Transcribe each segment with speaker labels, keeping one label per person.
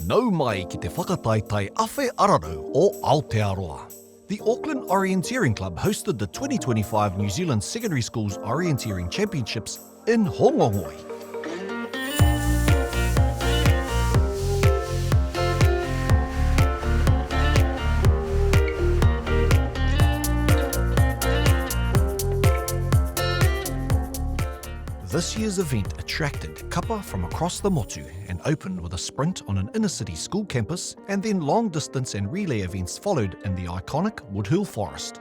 Speaker 1: Nau mai ki te whakataetai awhi ararau o Aotearoa. The Auckland Orienteering Club hosted the 2025 New Zealand Secondary Schools Orienteering Championships in Hongongoi. This year's event attracted kapa from across the motu and opened with a sprint on an inner-city school campus, and then long-distance and relay events followed in the iconic Woodhill Forest.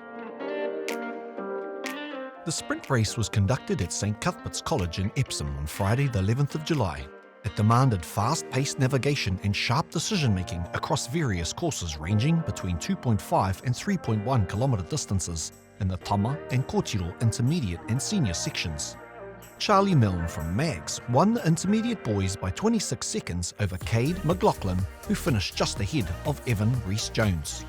Speaker 1: The sprint race was conducted at St Cuthbert's College in Epsom on Friday the 11th of July. It demanded fast-paced navigation and sharp decision-making across various courses ranging between 2.5 and 3.1 kilometre distances in the Tama and Kōtiro intermediate and senior sections. Charlie Milne from Mags won the intermediate boys by 26 seconds over Cade McLaughlin, who finished just ahead of Evan Rees-Jones.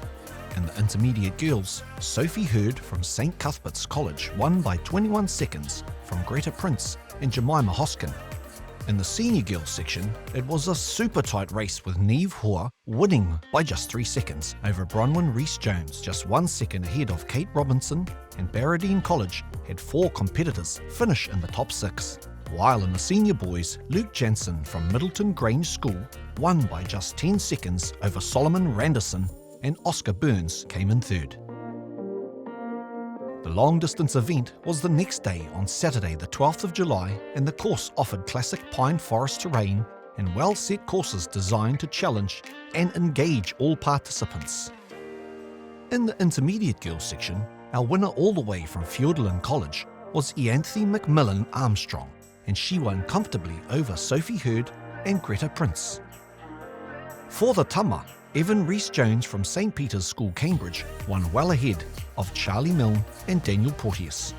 Speaker 1: In the intermediate girls, Sophie Hurd from St Cuthbert's College won by 21 seconds from Greta Prince and Jemima Hoskin. In the senior girls section, it was a super tight race with Neve Hoa winning by just 3 seconds over Bronwyn Rees-Jones, just 1 second ahead of Kate Robinson, and Barradine College had 4 competitors finish in the top 6. While in the senior boys, Luke Jansen from Middleton Grange School won by just 10 seconds over Solomon Randerson, and Oscar Burns came in third. The long-distance event was the next day on Saturday the 12th of July, and the course offered classic pine forest terrain and well-set courses designed to challenge and engage all participants. In the intermediate girls section, our winner all the way from Fiordland College was Ianthe McMillan Armstrong, and she won comfortably over Sophie Hurd and Greta Prince. For the Tama, Evan Rees-Jones from St Peter's School Cambridge won well ahead of Charlie Milne and Daniel Porteous.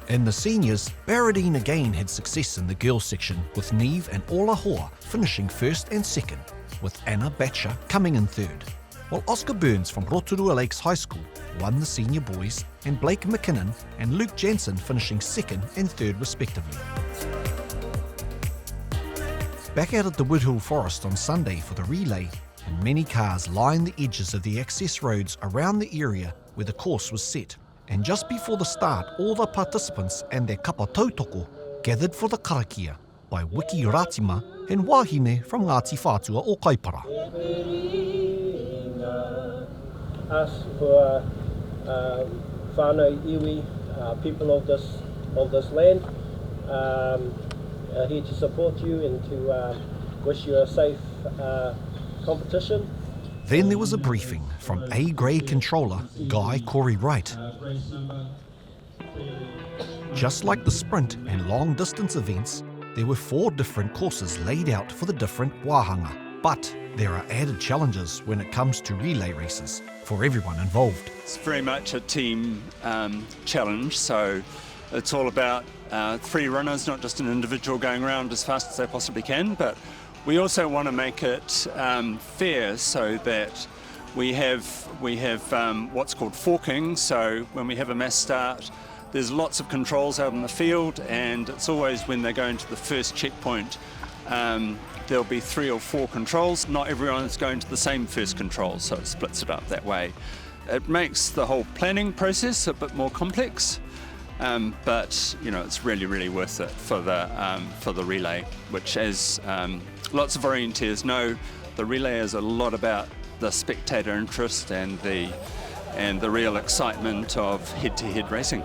Speaker 1: In the seniors, Barradine again had success in the girls section, with Neve and Ola Hoa finishing first and second, with Anna Batcher coming in third, while Oscar Burns from Rotorua Lakes High School won the senior boys, and Blake McKinnon and Luke Jansen finishing second and third respectively. Back out at the Woodhill Forest on Sunday for the relay, and many cars lined the edges of the access roads around the area where the course was set. And just before the start, all the participants and their kapa tautoko gathered for the karakia by Wiki Ratima and Wahine from Ngāti Whātua o Kaipara.
Speaker 2: Us who are whānau iwi, people of this land, are here to support you and to wish you a safe competition.
Speaker 1: Then there was a briefing from A-grade controller Guy Corey Wright. Just like the sprint and long distance events, there were 4 different courses laid out for the different wāhanga. But there are added challenges when it comes to relay races for everyone involved.
Speaker 3: It's very much a team challenge, so it's all about 3 runners, not just an individual going around as fast as they possibly can, but we also want to make it fair so that we have what's called forking. So when we have a mass start, there's lots of controls out in the field, and it's always when they go into the first checkpoint, there'll be 3 or 4 controls. Not everyone is going to the same first control, so it splits it up that way. It makes the whole planning process a bit more complex, but you know, it's really worth it for the relay, which, as lots of orienteers know, the relay is a lot about the spectator interest and the real excitement of head-to-head racing.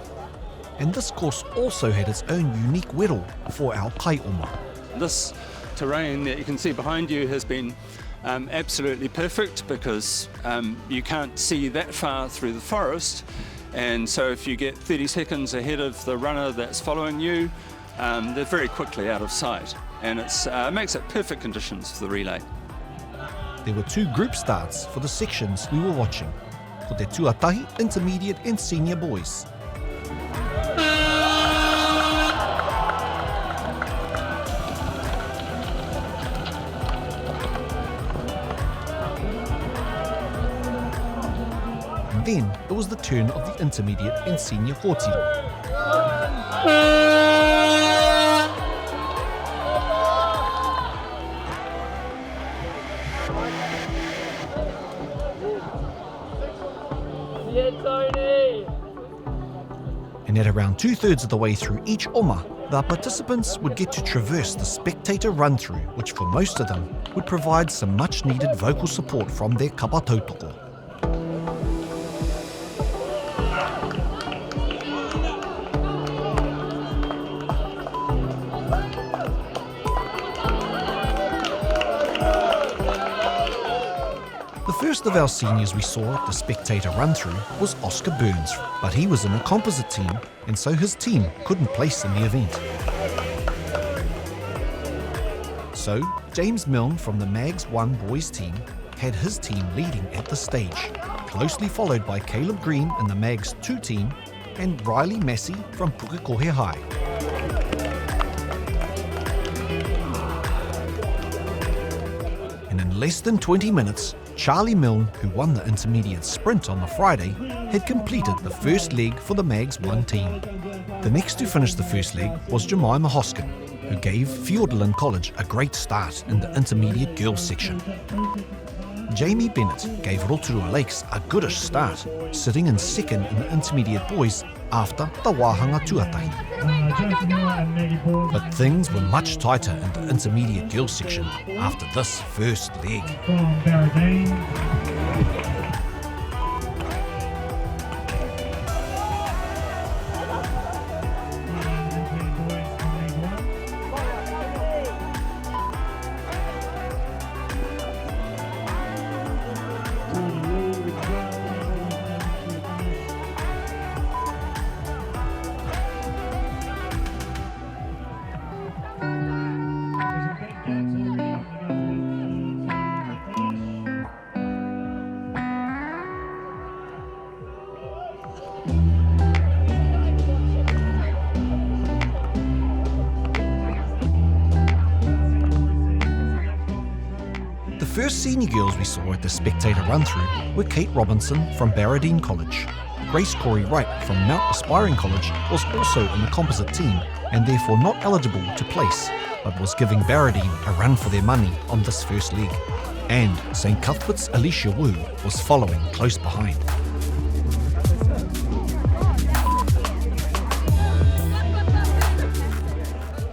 Speaker 1: And this course also had its own unique wero for our kaioma.
Speaker 3: This terrain that you can see behind you has been absolutely perfect, because you can't see that far through the forest, and so if you get 30 seconds ahead of the runner that's following you, they're very quickly out of sight, and it makes it perfect conditions for the relay.
Speaker 1: There were 2 group starts for the sections we were watching, for the tuatahi, intermediate and senior boys. And then it was the turn of the intermediate and senior Kōtiro. Around 2/3 of the way through each oma, the participants would get to traverse the spectator run-through, which for most of them would provide some much-needed vocal support from their kapa tautoko. The first of our seniors we saw at the spectator run-through was Oscar Burns, but he was in a composite team and so his team couldn't place in the event. So, James Milne from the Mags 1 boys team had his team leading at the stage, closely followed by Caleb Green in the Mags 2 team and Riley Massey from Pukekohe High. And in less than 20 minutes, Charlie Milne, who won the intermediate sprint on the Friday, had completed the first leg for the Mags 1 team. The next to finish the first leg was Jemima Hoskin, who gave Fiordland College a great start in the intermediate girls section. Jamie Bennett gave Rotorua Lakes a goodish start, sitting in second in the intermediate boys after the Wāhanga Tuatahi. But things were much tighter in the intermediate girls section after this first leg. The first senior girls we saw at the spectator run-through were Kate Robinson from Barradine College. Grace Corey Wright from Mount Aspiring College was also in the composite team and therefore not eligible to place, but was giving Barradine a run for their money on this first leg. And St Cuthbert's Alicia Wu was following close behind.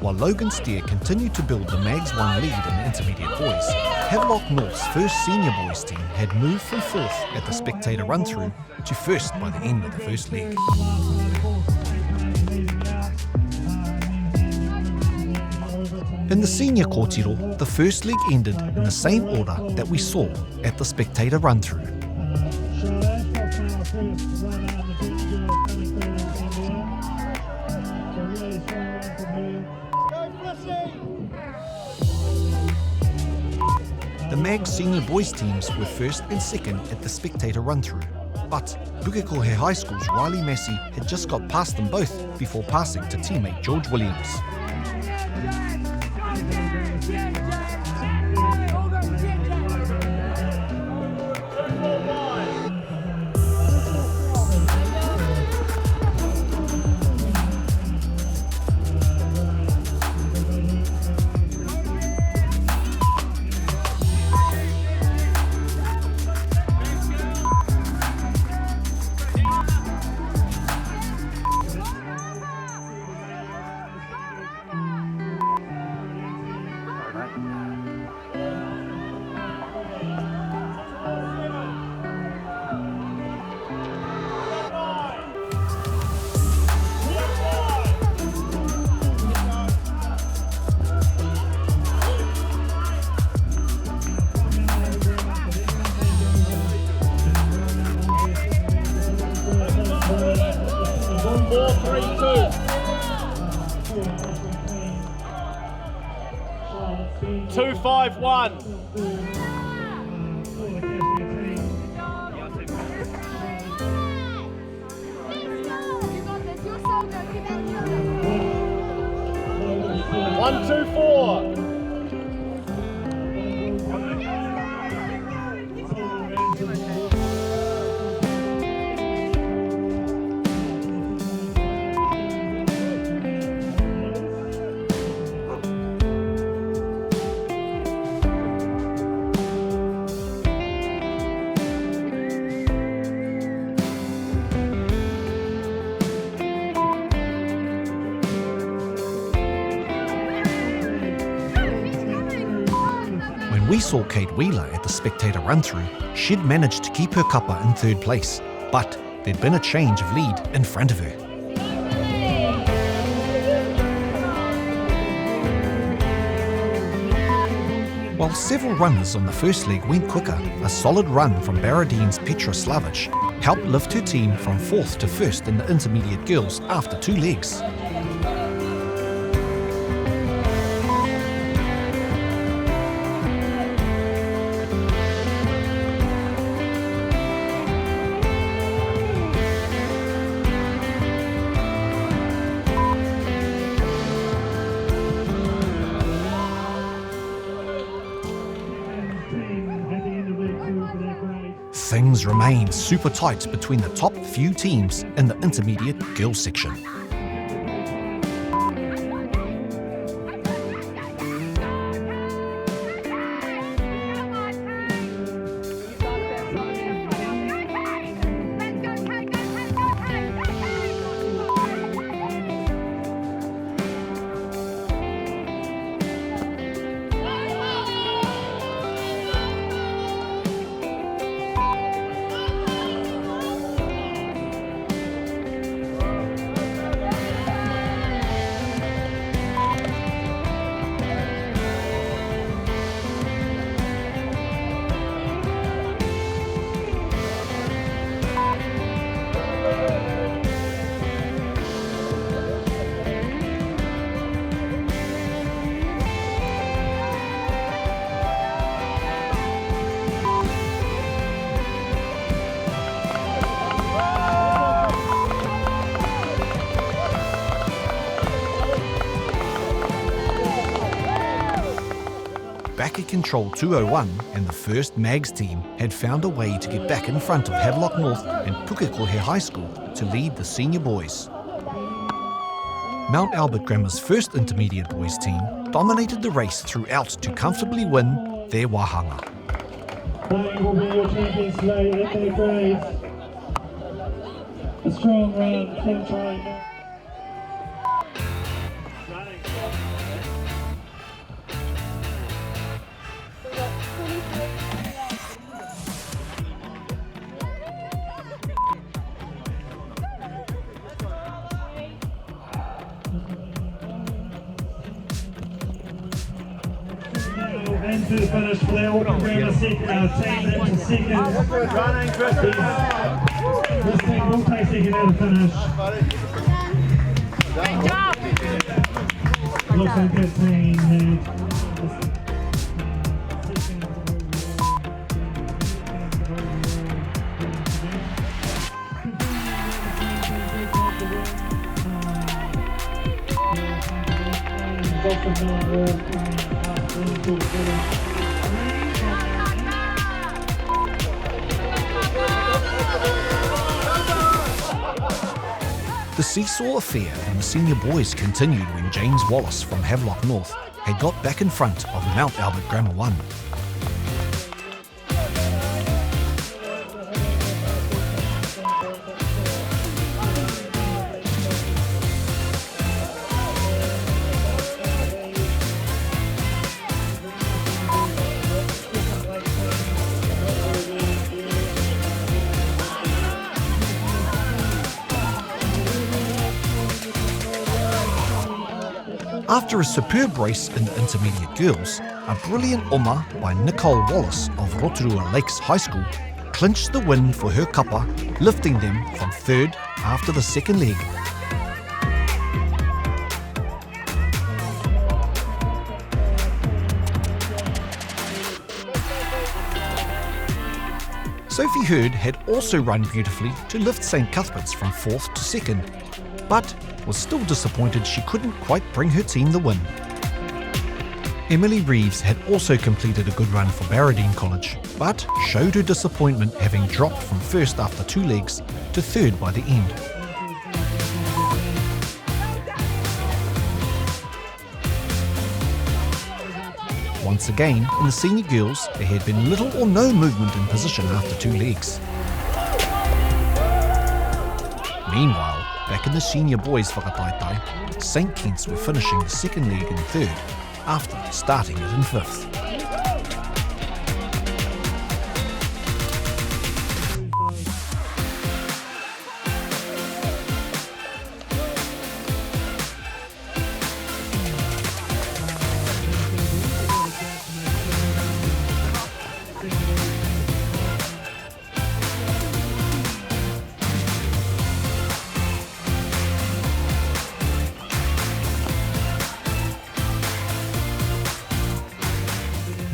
Speaker 1: While Logan Steer continued to build the Mags 1 lead in the intermediate boys, Havelock North's first senior boys team had moved from fourth at the spectator run-through to first by the end of the first leg. In the senior kōtiro, the first leg ended in the same order that we saw at the spectator run-through. The Mag senior boys teams were first and second at the spectator run-through, but Pukekohe High School's Riley Massey had just got past them both before passing to teammate George Williams.
Speaker 4: Two, 5-1. One, 2, 4.
Speaker 1: we saw Kate Wheeler at the spectator run-through, she'd managed to keep her kapa in third place, but there'd been a change of lead in front of her. While several runners on the first leg went quicker, a solid run from Baradine's Petra Slavic helped lift her team from 4th to 1st in the intermediate girls after 2 legs. Things remained super tight between the top few teams in the intermediate girls section. Back at control 201 and the first Mags team had found a way to get back in front of Havelock North and Pukekohe High School to lead the senior boys. Mount Albert Grammar's first intermediate boys team dominated the race throughout to comfortably win their wahanga.
Speaker 5: They will be your champions today at their grades. A strong run, keep trying. Into the finish for the Auckland Grammar team, that's second. This team will take second at the finish.
Speaker 4: Great job!
Speaker 5: Looks like that team had
Speaker 1: The seesaw affair in the senior boys continued when James Wallace from Havelock North had got back in front of Mount Albert Grammar 1. After a superb race in the intermediate girls, a brilliant oma by Nicole Wallace of Rotorua Lakes High School clinched the win for her kapa, lifting them from third after the second leg. Sophie Hurd had also run beautifully to lift St Cuthbert's from 4th to 2nd, but was still disappointed she couldn't quite bring her team the win. Emily Reeves had also completed a good run for Baradine College, but showed her disappointment having dropped from 1st after 2 legs to 3rd by the end. Once again, in the senior girls, there had been little or no movement in position after 2 legs. Meanwhile, back in the senior boys whakataitai, St Kitts were finishing the second leg in 3rd, after starting it in 5th.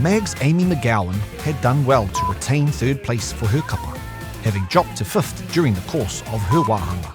Speaker 1: Mag's Amy McGowan had done well to retain third place for her kapa, having dropped to fifth during the course of her wāhanga.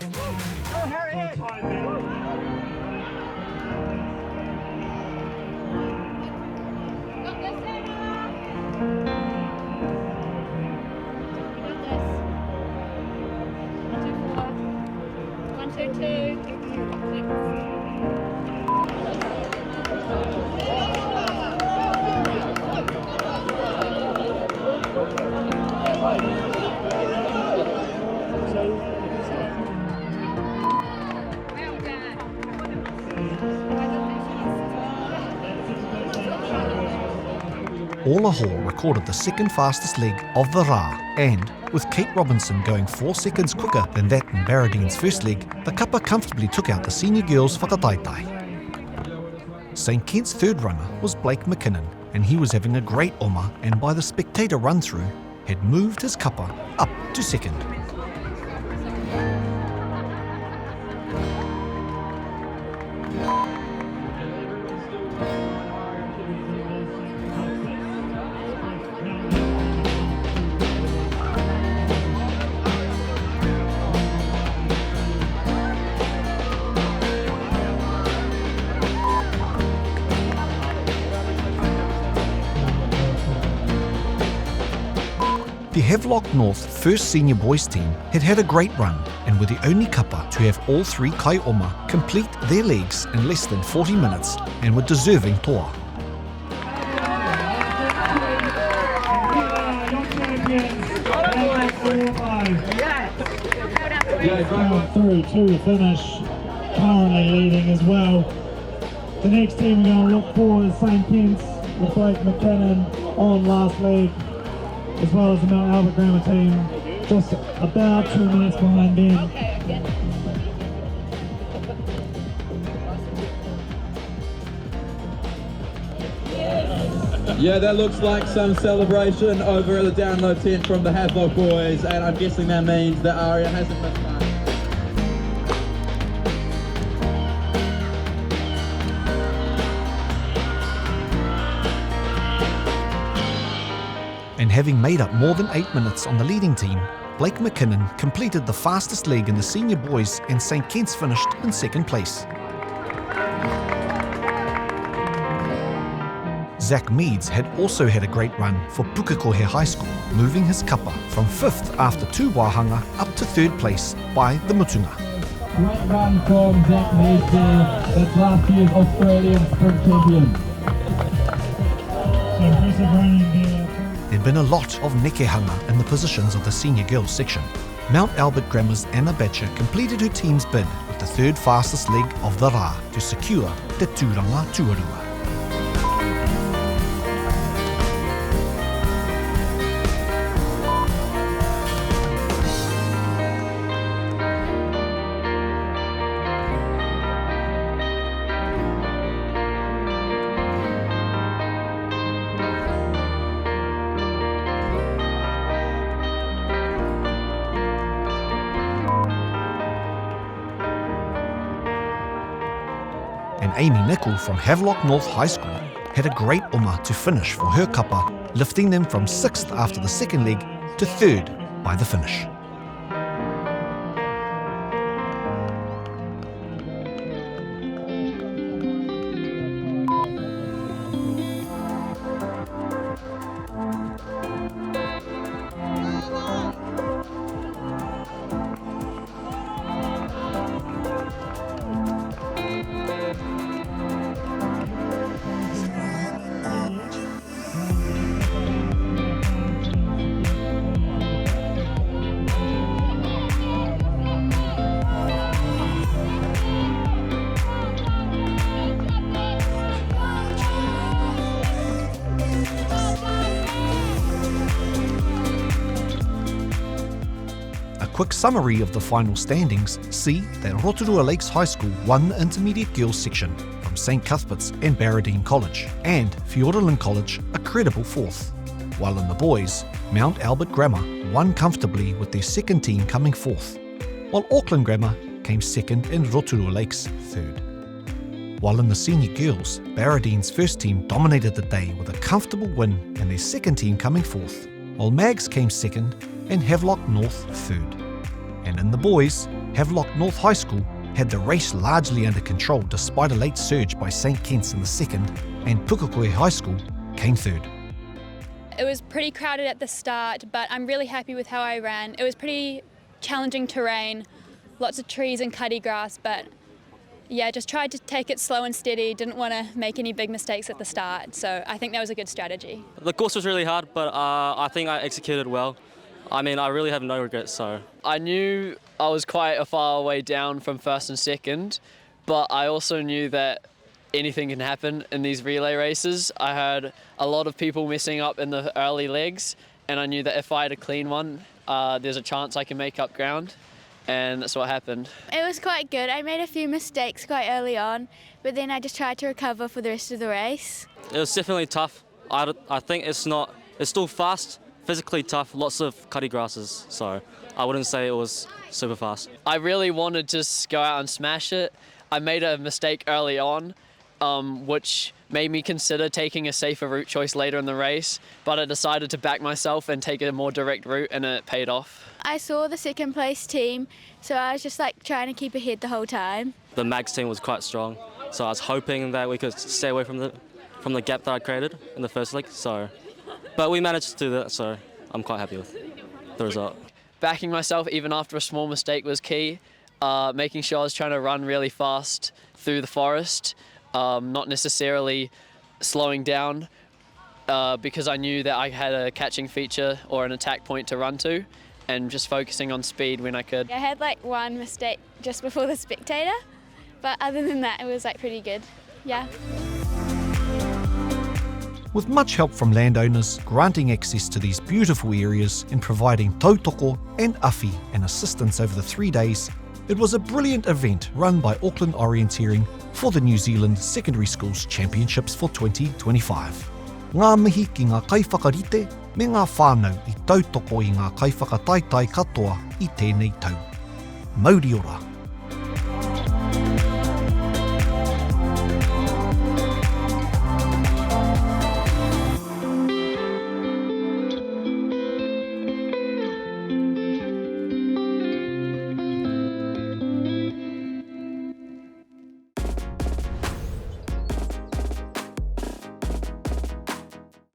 Speaker 1: Ola Hall recorded the second fastest leg of the Rā, and, with Kate Robinson going 4 seconds quicker than that in Barradine's first leg, the kapa comfortably took out the senior girls' whakataitai. St Kit's third runner was Blake McKinnon, and he was having a great oma and by the spectator run-through had moved his kapa up to second. The Havelock North first senior boys team had had a great run and were the only kapa to have all 3 kai oma complete their legs in less than 40 minutes and were deserving toa.
Speaker 5: Through to the finish, currently leading as well. The next team we're going to look for is St Kit's with Blake McKinnon on last leg, as well as the Mount Albert Grammar team, just about 2 minutes behind them.
Speaker 6: Yeah, that looks like some celebration over at the download tent from the Havelock boys, and I'm guessing that means that Aria hasn't missed much.
Speaker 1: And having made up more than 8 minutes on the leading team, Blake McKinnon completed the fastest leg in the senior boys and St Kit's finished in second place. Zach Meads had also had a great run for Pukekohe High School, moving his kapa from 5th after 2 wāhanga up to 3rd place by the mutunga.
Speaker 6: Great run from Zach Meads there, that's last year's Australian sprint champion.
Speaker 5: So impressive running there.
Speaker 1: There'd been a lot of nekehanga in the positions of the senior girls section. Mount Albert Grammar's Anna Batcher completed her team's bid with the 3rd fastest leg of the Rā to secure Te Tūranga Tuarua. And Amy Nicol from Havelock North High School had a great oma to finish for her kapa, lifting them from 6th after the second leg to 3rd by the finish. Quick summary of the final standings see that Rotorua Lakes High School won the intermediate girls section from St Cuthbert's and Barradine College, and Fiordland College a credible 4th. While in the boys, Mount Albert Grammar won comfortably with their second team coming 4th, while Auckland Grammar came 2nd and Rotorua Lakes 3rd. While in the senior girls, Barradine's first team dominated the day with a comfortable win and their second team coming fourth, while Mags came second and Havelock North third. And in the boys, Havelock North High School had the race largely under control despite a late surge by St Kitts in the second, and Pukekohe High School came third.
Speaker 7: It was pretty crowded at the start, but I'm really happy with how I ran. It was pretty challenging terrain, lots of trees and cutty grass, but yeah, just tried to take it slow and steady, didn't want to make any big mistakes at the start, so I think that was a good strategy.
Speaker 8: The course was really hard, but I think I executed well. I mean, I really have no regrets, so.
Speaker 9: I knew I was quite a far way down from first and second, but I also knew that anything can happen in these relay races. I heard a lot of people messing up in the early legs, and I knew that if I had a clean one, there's a chance I can make up ground, and that's what happened.
Speaker 10: It was quite good. I made a few mistakes quite early on, but then I just tried to recover for the rest of the race.
Speaker 8: It was definitely tough. I think it's still fast, physically tough, lots of cutty grasses, so I wouldn't say it was super fast.
Speaker 9: I really wanted to just go out and smash it. I made a mistake early on, which made me consider taking a safer route choice later in the race, but I decided to back myself and take a more direct route, and it paid off.
Speaker 10: I saw the second place team, so I was just trying to keep ahead the whole time.
Speaker 8: The Mags team was quite strong, so I was hoping that we could stay away from the gap that I created in the first leg, but we managed to do that, so I'm quite happy with the result.
Speaker 9: Backing myself even after a small mistake was key, making sure I was trying to run really fast through the forest, not necessarily slowing down because I knew that I had a catching feature or an attack point to run to, and just focusing on speed when I could.
Speaker 10: I had one mistake just before the spectator, but other than that it was pretty good, yeah.
Speaker 1: With much help from landowners granting access to these beautiful areas and providing tautoko and awhi and assistance over the 3 days, it was a brilliant event run by Auckland Orienteering for the New Zealand Secondary Schools Championships for 2025. Ngā mihi ki ngā kaiwhakarite me ngā whānau I tautoko I ngā kaiwhakataitai katoa I tēnei tau. Mauri ora.